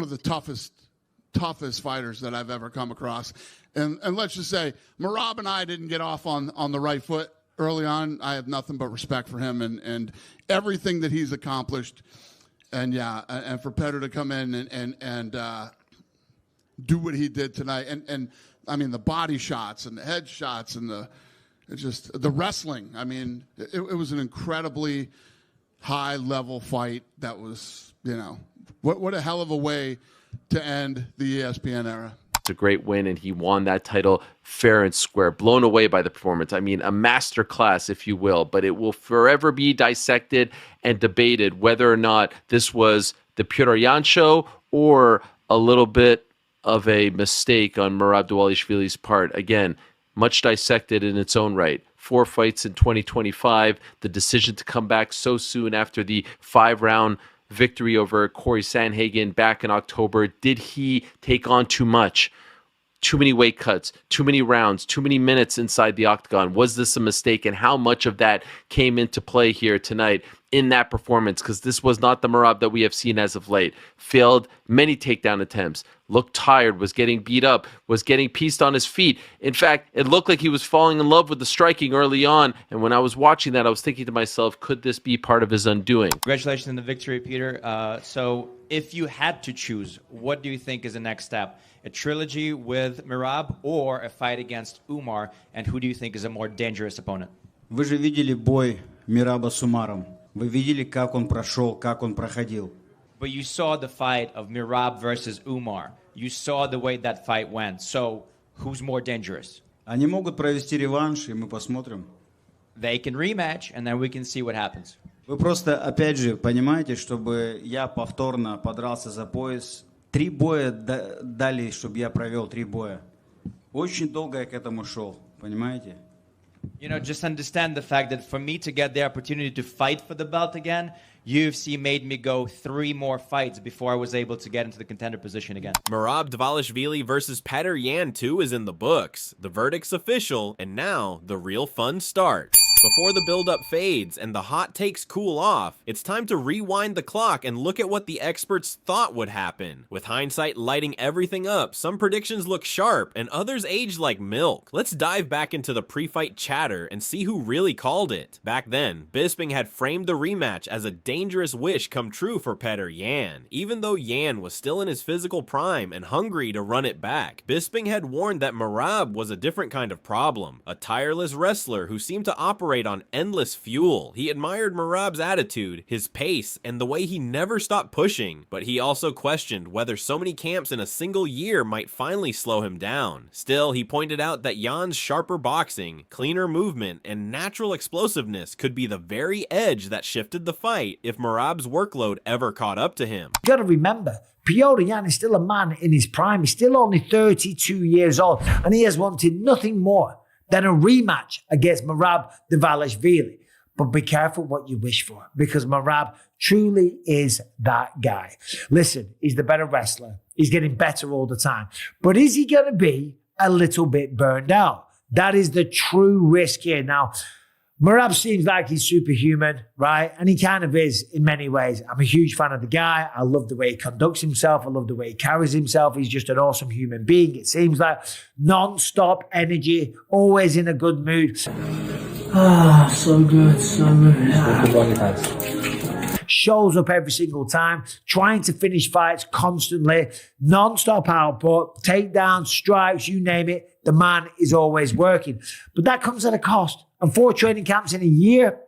one of the toughest fighters that I've ever come across. And let's just say Meerab and I didn't get off on the right foot early on. I have nothing but respect for him and everything that he's accomplished. And yeah, and for Petr to come in and do what he did tonight. And I mean, the body shots and the head shots and the wrestling. I mean, it was an incredibly high level fight that was, you know, what a hell of a way to end the ESPN era. It's a great win, and he won that title fair and square. Blown away by the performance. I mean, a master class, if you will, but it will forever be dissected and debated whether or not this was the Petr Yan show or a little bit of a mistake on Meerab Devislishvili's part. Again, much dissected in its own right. 4 fights in 2025, the decision to come back so soon after the 5-round victory over Corey Sandhagen back in October. Did he take on too much? Too many weight cuts, too many rounds, too many minutes inside the octagon. Was this a mistake? And how much of that came into play here tonight in that performance? Because this was not the Meerab that we have seen as of late. Failed many takedown attempts, looked tired, was getting beat up, was getting pieced on his feet. In fact, it looked like he was falling in love with the striking early on. And when I was watching that, I was thinking to myself, could this be part of his undoing? Congratulations on the victory, Peter. So if you had to choose, what do you think is the next step? A trilogy with Meerab or a fight against Umar? And who do you think is a more dangerous opponent? Вы же видели бой Мираба с Умаром. Вы видели, как он прошел, как он проходил. But you saw the fight of Meerab versus Umar. You saw the way that fight went. So who's more dangerous? Они могут провести реванш, и мы посмотрим. They can rematch, and then we can see what happens. Вы просто, опять же, понимаете, чтобы я повторно подрался за пояс. 3 боя дали, чтобы я провел 3 боя. Очень долго я к этому шел, понимаете? You know, just understand the fact that for me to get the opportunity to fight for the belt again, UFC made me go 3 more fights before I was able to get into the contender position again. Meerab Devislishvili versus Petr Yan 2 is in the books. The verdict's official, and now the real fun starts. Before the build-up fades and the hot takes cool off, it's time to rewind the clock and look at what the experts thought would happen. With hindsight lighting everything up, some predictions look sharp and others age like milk. Let's dive back into the pre-fight chatter and see who really called it. Back then, Bisping had framed the rematch as a dangerous wish come true for Petr Yan, even though Yan was still in his physical prime and hungry to run it back. Bisping had warned that Meerab was a different kind of problem, a tireless wrestler who seemed to operate on endless fuel. He admired Meerab's attitude, his pace, and the way he never stopped pushing, but he also questioned whether so many camps in a single year might finally slow him down. Still, he pointed out that Yan's sharper boxing, cleaner movement, and natural explosiveness could be the very edge that shifted the fight if Meerab's workload ever caught up to him. You got to remember, Petr Yan is still a man in his prime. He's still only 32 years old, and he has wanted nothing more than a rematch against Meerab Devislishvili. But be careful what you wish for, because Meerab truly is that guy. Listen, he's the better wrestler. He's getting better all the time. But is he going to be a little bit burned out? That is the true risk here. Now, Meerab seems like he's superhuman, right? And he kind of is in many ways. I'm a huge fan of the guy. I love the way he conducts himself. I love the way he carries himself. He's just an awesome human being. It seems like non-stop energy, always in a good mood. Ah, so good, so good. Shows up every single time, trying to finish fights constantly, non-stop output, takedowns, strikes, you name it. The man is always working. But that comes at a cost. And 4 training camps in a year,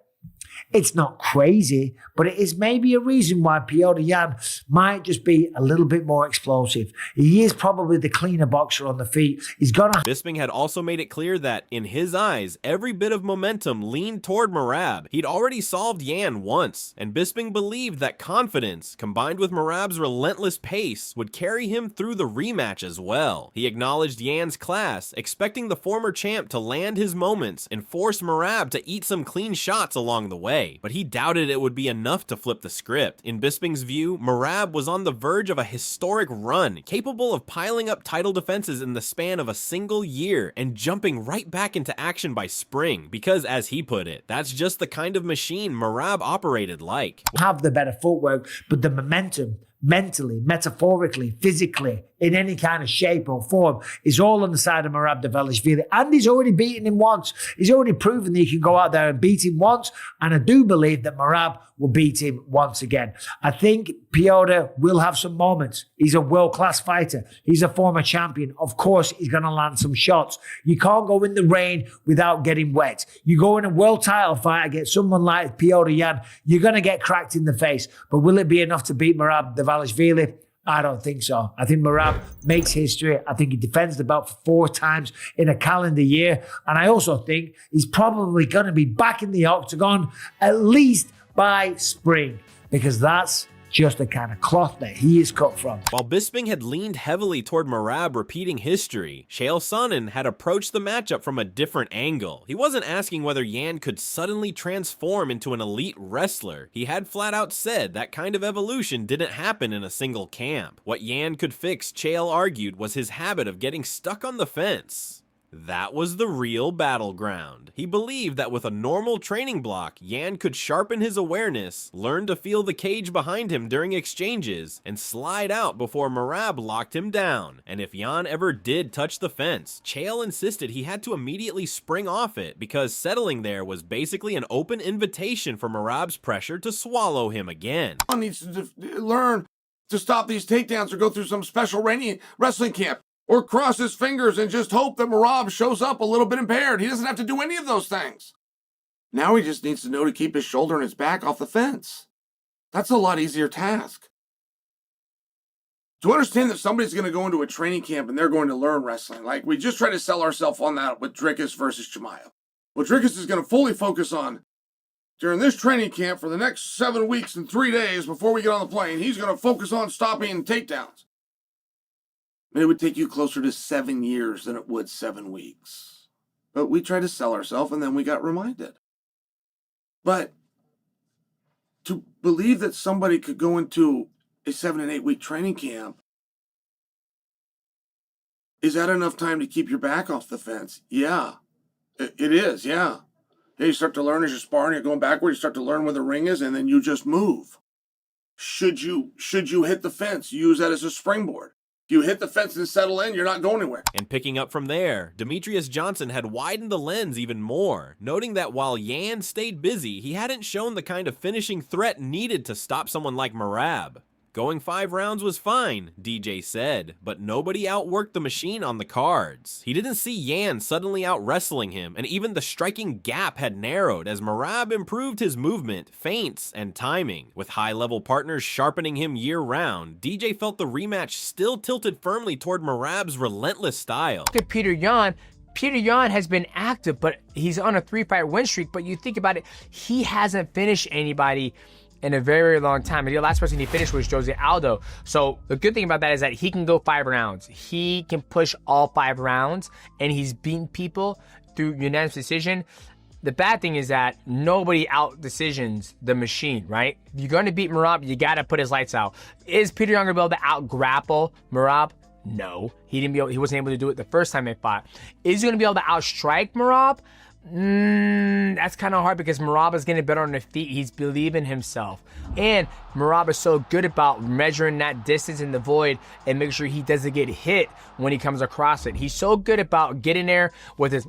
it's not crazy, but it is maybe a reason why Petr Yan might just be a little bit more explosive. He is probably the cleaner boxer on the feet. He's gonna. Bisping had also made it clear that, in his eyes, every bit of momentum leaned toward Meerab. He'd already solved Yan once, and Bisping believed that confidence, combined with Meerab's relentless pace, would carry him through the rematch as well. He acknowledged Yan's class, expecting the former champ to land his moments and force Meerab to eat some clean shots along the way. But he doubted it would be enough to flip the script. In Bisping's view, Meerab was on the verge of a historic run, capable of piling up title defenses in the span of a single year and jumping right back into action by spring, because, as he put it, that's just the kind of machine Meerab operated like. Have the better footwork, but the momentum mentally, metaphorically, physically, in any kind of shape or form, is all on the side of Meerab Devislishvili. And he's already beaten him once. He's already proven that he can go out there and beat him once. And I do believe that Meerab will beat him once again. I think Petr will have some moments. He's a world-class fighter. He's a former champion. Of course, he's going to land some shots. You can't go in the rain without getting wet. You go in a world title fight against someone like Petr Yan, you're going to get cracked in the face. But will it be enough to beat Meerab Devislishvili? I don't think so. I think Meerab makes history. I think he defends the belt 4 times in a calendar year. And I also think he's probably going to be back in the octagon at least by spring, because that's just the kind of cloth that he is cut from. While Bisping had leaned heavily toward Meerab repeating history, Chael Sonnen had approached the matchup from a different angle. He wasn't asking whether Yan could suddenly transform into an elite wrestler. He had flat out said that kind of evolution didn't happen in a single camp. What Yan could fix, Chael argued, was his habit of getting stuck on the fence. That was the real battleground. He believed that with a normal training block, Yan could sharpen his awareness, learn to feel the cage behind him during exchanges, and slide out before Meerab locked him down. And if Yan ever did touch the fence, Chael insisted he had to immediately spring off it, because settling there was basically an open invitation for Meerab's pressure to swallow him again. He needs to learn to stop these takedowns or go through some special wrestling camp. Or cross his fingers and just hope that Meerab shows up a little bit impaired. He doesn't have to do any of those things. Now he just needs to know to keep his shoulder and his back off the fence. That's a lot easier task. To understand that somebody's going to go into a training camp and they're going to learn wrestling, like we just tried to sell ourselves on that with Dricus versus Chimaev. What Dricus is going to fully focus on during this training camp for the next 7 weeks and 3 days before we get on the plane, he's going to focus on stopping takedowns. It would take you closer to 7 years than it would 7 weeks. But we tried to sell ourselves and then we got reminded. But to believe that somebody could go into a 7 and 8 week training camp, is that enough time to keep your back off the fence? Yeah, it is, yeah. You start to learn as you're sparring, you're going backward, you start to learn where the ring is, and then you just move. Should you hit the fence, use that as a springboard. If you hit the fence and settle in, you're not going anywhere. And picking up from there, Demetrius Johnson had widened the lens even more, noting that while Yan stayed busy, he hadn't shown the kind of finishing threat needed to stop someone like Meerab. Going 5 rounds was fine, DJ said, but nobody outworked the machine on the cards. He didn't see Yan suddenly out-wrestling him, and even the striking gap had narrowed as Meerab improved his movement, feints, and timing. With high-level partners sharpening him year-round, DJ felt the rematch still tilted firmly toward Meerab's relentless style. Look at Petr Yan. Petr Yan has been active, but he's on a 3-fight win streak, but you think about it, he hasn't finished anybody in a very, very long time. And the last person he finished was Jose Aldo. So the good thing about that is that he can go 5 rounds. He can push all 5 rounds, and he's beaten people through unanimous decision. The bad thing is that nobody out decisions the machine, right? If you're going to beat Meerab, you got to put his lights out. Is Petr Yan going to be able to out grapple Meerab? No, he wasn't able to do it the first time they fought. Is he going to be able to outstrike Meerab? That's kind of hard because Meerab is getting better on the feet. He's believing himself. And Meerab is so good about measuring that distance in the void and making sure he doesn't get hit when he comes across it. He's so good about getting there with his...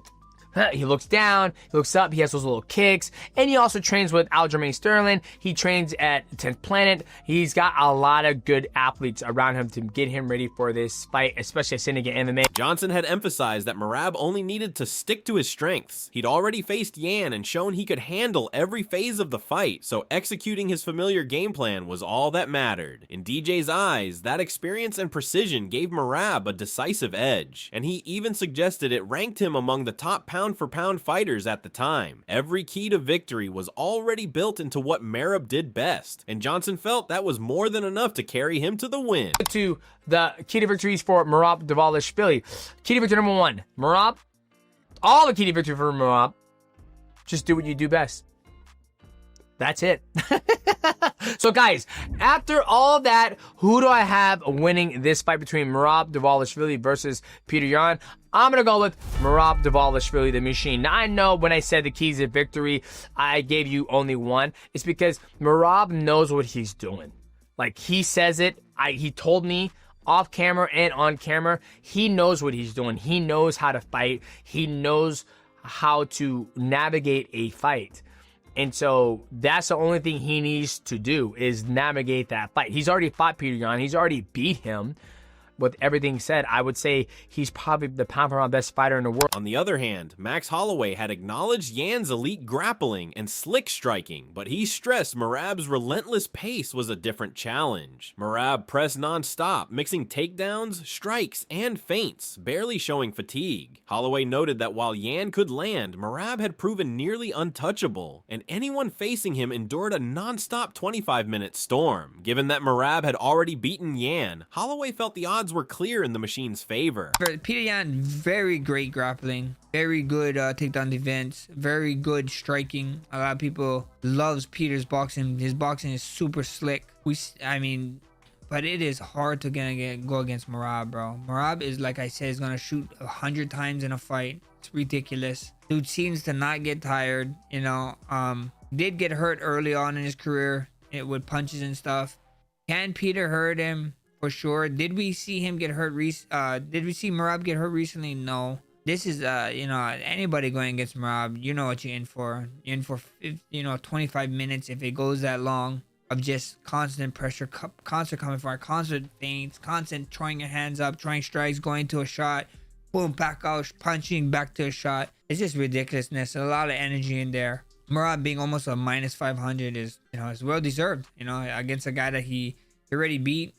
He looks down, he looks up, he has those little kicks, and he also trains with Aljamain Sterling. He trains at 10th Planet. He's got a lot of good athletes around him to get him ready for this fight, especially at Syndicate MMA. Johnson had emphasized that Meerab only needed to stick to his strengths. He'd already faced Yan and shown he could handle every phase of the fight, so executing his familiar game plan was all that mattered. In DJ's eyes, that experience and precision gave Meerab a decisive edge, and he even suggested it ranked him among the top pound-for-pound fighters at the time. Every key to victory was already built into what Meerab did best, and Johnson felt that was more than enough to carry him to the win. To the key to victories for Meerab Devislishvili. Key to victory number 1, Meerab. All the key to victory for Meerab. Just do what you do best. That's it. So guys, after all that, who do I have winning this fight between Meerab Devislishvili versus Petr Yan? I'm going to go with Meerab Devislishvili, the machine. Now, I know when I said the keys of victory, I gave you only one. It's because Meerab knows what he's doing. Like, he says it, He told me off camera and on camera, he knows what he's doing. He knows how to fight. He knows how to navigate a fight. And so that's the only thing he needs to do is navigate that fight. He's already fought Petr Yan. He's already beat him. With everything said, I would say he's probably the pound-for-pound best fighter in the world. On the other hand, Max Holloway had acknowledged Yan's elite grappling and slick striking, but he stressed Meerab's relentless pace was a different challenge. Meerab pressed non-stop, mixing takedowns, strikes, and feints, barely showing fatigue. Holloway noted that while Yan could land, Meerab had proven nearly untouchable, and anyone facing him endured a non-stop 25-minute storm. Given that Meerab had already beaten Yan, Holloway felt the odds were clear in the machine's favor. For Petr Yan, very great grappling, very good takedown defense, very good striking. A lot of people loves Peter's boxing. His boxing is super slick. But it is hard to go against Meerab, bro. Meerab is, like I said, is gonna shoot 100 times in a fight. It's ridiculous. Dude seems to not get tired. You know, did get hurt early on in his career with punches and stuff. Can Peter hurt him? For sure. Did we see him get hurt? Did we see Meerab get hurt recently? No. This is anybody going against Meerab, you know what you're in for. You're in for 25 minutes if it goes that long of just constant pressure, constant coming for it, constant feints, constant throwing your hands up, throwing strikes, going to a shot, boom, back out, punching back to a shot. It's just ridiculousness. A lot of energy in there. Meerab being almost a minus 500 is well deserved. Against a guy that he already beat.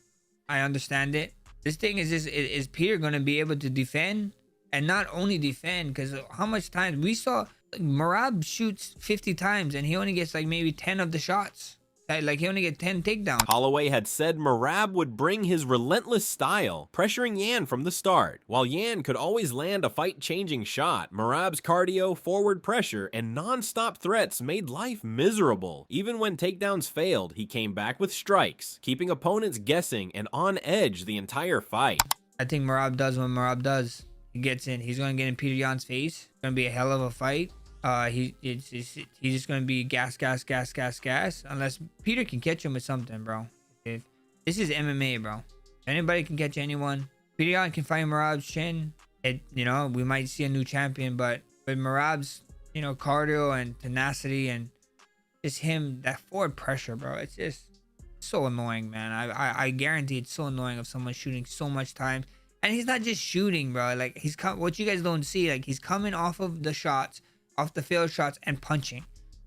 I understand it. This thing is Peter going to be able to defend? And not only defend, because how much time we saw Meerab shoots 50 times and he only gets like maybe 10 of the shots. Like he only get 10 takedowns. Holloway had said Meerab would bring his relentless style, pressuring Yan from the start. While Yan could always land a fight-changing shot, Meerab's cardio, forward pressure, and non-stop threats made life miserable. Even when takedowns failed, he came back with strikes, keeping opponents guessing and on edge the entire fight. I think Meerab does what Meerab does. He gets in. He's going to get in Petr Yan's face. It's going to be a hell of a fight. He's just gonna be gas unless Peter can catch him with something, bro. This is MMA, bro. Anybody can catch anyone. Petr Yan can fight Meerab's chin. We might see a new champion, but with Meerab's cardio and tenacity and just him, that forward pressure, bro, it's just so annoying, man. I guarantee it's so annoying of someone shooting so much time. And he's not just shooting, bro. Like what you guys don't see, like he's coming off of the shots, off the failed shots and punching.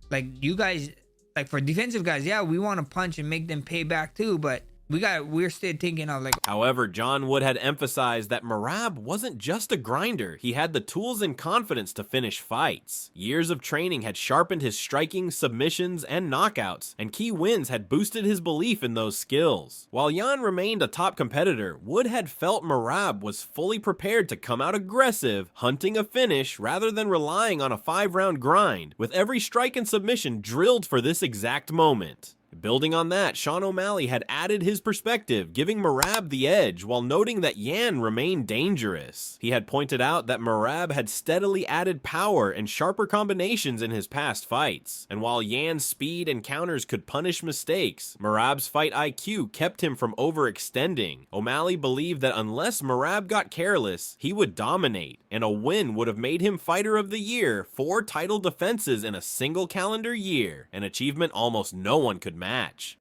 Like you guys, like for defensive guys, yeah, we want to punch and make them pay back too, but we're still thinking of like. However, John Wood had emphasized that Meerab wasn't just a grinder. He had the tools and confidence to finish fights. Years of training had sharpened his striking, submissions, and knockouts, and key wins had boosted his belief in those skills. While Yan remained a top competitor, Wood had felt Meerab was fully prepared to come out aggressive, hunting a finish rather than relying on a 5-round grind, with every strike and submission drilled for this exact moment. Building on that, Sean O'Malley had added his perspective, giving Meerab the edge while noting that Yan remained dangerous. He had pointed out that Meerab had steadily added power and sharper combinations in his past fights, and while Yan's speed and counters could punish mistakes, Meerab's fight IQ kept him from overextending. O'Malley believed that unless Meerab got careless, he would dominate, and a win would have made him Fighter of the Year, 4 title defenses in a single calendar year, an achievement almost no one could match.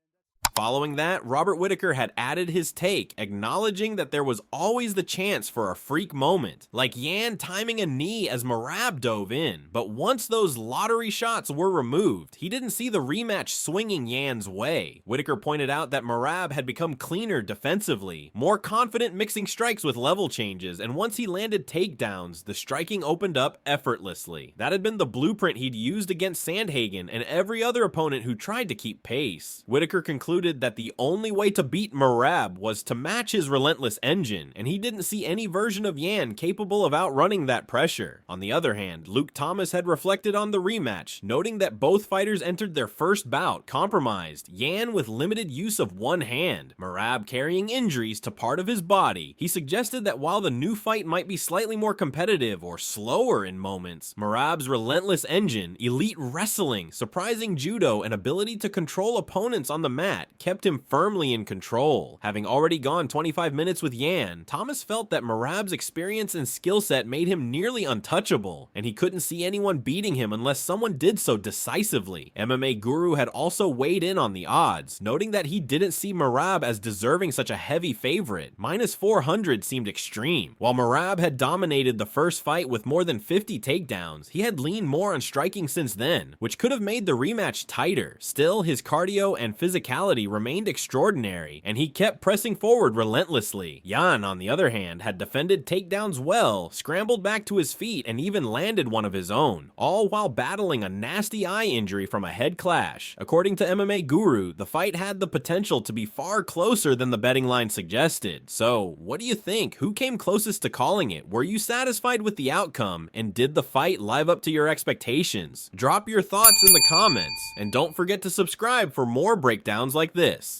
Following that, Robert Whittaker had added his take, acknowledging that there was always the chance for a freak moment, like Yan timing a knee as Meerab dove in. But once those lottery shots were removed, he didn't see the rematch swinging Yan's way. Whittaker pointed out that Meerab had become cleaner defensively, more confident mixing strikes with level changes, and once he landed takedowns, the striking opened up effortlessly. That had been the blueprint he'd used against Sandhagen and every other opponent who tried to keep pace. Whittaker concluded that the only way to beat Meerab was to match his relentless engine, and he didn't see any version of Yan capable of outrunning that pressure. On the other hand, Luke Thomas had reflected on the rematch, noting that both fighters entered their first bout compromised, Yan with limited use of one hand, Meerab carrying injuries to part of his body. He suggested that while the new fight might be slightly more competitive or slower in moments, Meerab's relentless engine, elite wrestling, surprising judo, and ability to control opponents on the mat kept him firmly in control. Having already gone 25 minutes with Yan, Thomas felt that Meerab's experience and skill set made him nearly untouchable, and he couldn't see anyone beating him unless someone did so decisively. MMA Guru had also weighed in on the odds, noting that he didn't see Meerab as deserving such a heavy favorite. Minus 400 seemed extreme. While Meerab had dominated the first fight with more than 50 takedowns, he had leaned more on striking since then, which could have made the rematch tighter. Still, his cardio and physicality remained extraordinary, and he kept pressing forward relentlessly. Yan, on the other hand, had defended takedowns well, scrambled back to his feet, and even landed one of his own, all while battling a nasty eye injury from a head clash. According to MMA Guru, the fight had the potential to be far closer than the betting line suggested. So, what do you think? Who came closest to calling it? Were you satisfied with the outcome? And did the fight live up to your expectations? Drop your thoughts in the comments, and don't forget to subscribe for more breakdowns like this.